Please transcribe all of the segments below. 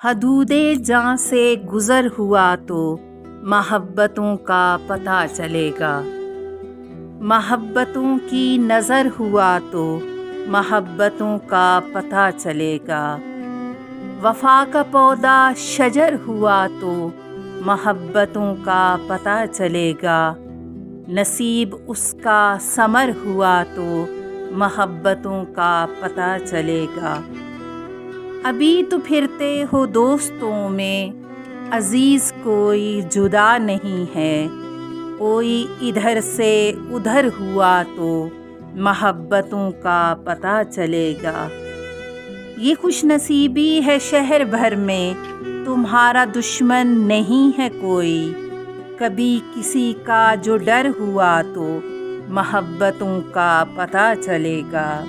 حدودِ جاں سے گزر ہوا تو محبتوں کا پتہ چلے گا، محبتوں کی نظر ہوا تو محبتوں کا پتہ چلے گا، وفا کا پودا شجر ہوا تو محبتوں کا پتہ چلے گا، نصیب اس کا ثمر ہوا تو محبتوں کا پتہ چلے گا۔ ابھی تو پھرتے ہو دوستوں میں، عزیز کوئی جدا نہیں ہے، کوئی ادھر سے ادھر ہوا تو محبتوں کا پتہ چلے گا۔ یہ خوش نصیبی ہے شہر بھر میں، تمہارا دشمن نہیں ہے کوئی، کبھی کسی کا جو ڈر ہوا تو محبتوں کا پتہ چلے گا۔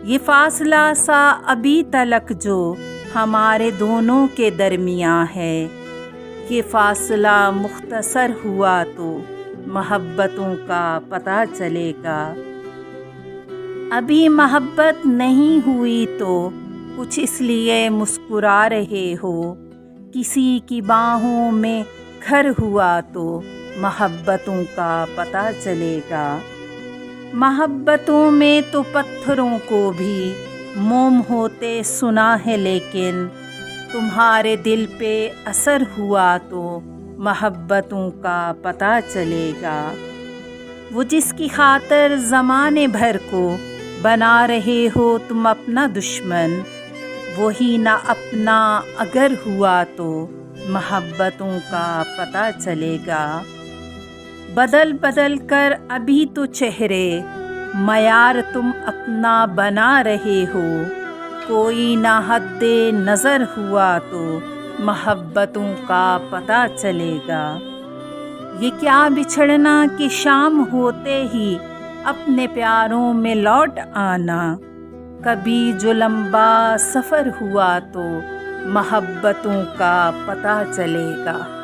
یہ فاصلہ سا ابھی تلک جو ہمارے دونوں کے درمیاں ہے، یہ فاصلہ مختصر ہوا تو محبتوں کا پتہ چلے گا۔ ابھی محبت نہیں ہوئی تو کچھ اس لیے مسکرا رہے ہو، کسی کی باہوں میں گھر ہوا تو محبتوں کا پتہ چلے گا۔ محبتوں میں تو پتھروں کو بھی موم ہوتے سنا ہے، لیکن تمہارے دل پہ اثر ہوا تو محبتوں کا پتہ چلے گا۔ وہ جس کی خاطر زمانے بھر کو بنا رہے ہو تم اپنا دشمن، وہی نہ اپنا اگر ہوا تو محبتوں کا پتہ چلے گا۔ بدل بدل کر ابھی تو چہرے معیار تم اپنا بنا رہے ہو، کوئی نہ حد نظر ہوا تو محبتوں کا پتہ چلے گا۔ یہ کیا بچھڑنا کہ شام ہوتے ہی اپنے پیاروں میں لوٹ آنا، کبھی جو لمبا سفر ہوا تو محبتوں کا پتہ چلے گا۔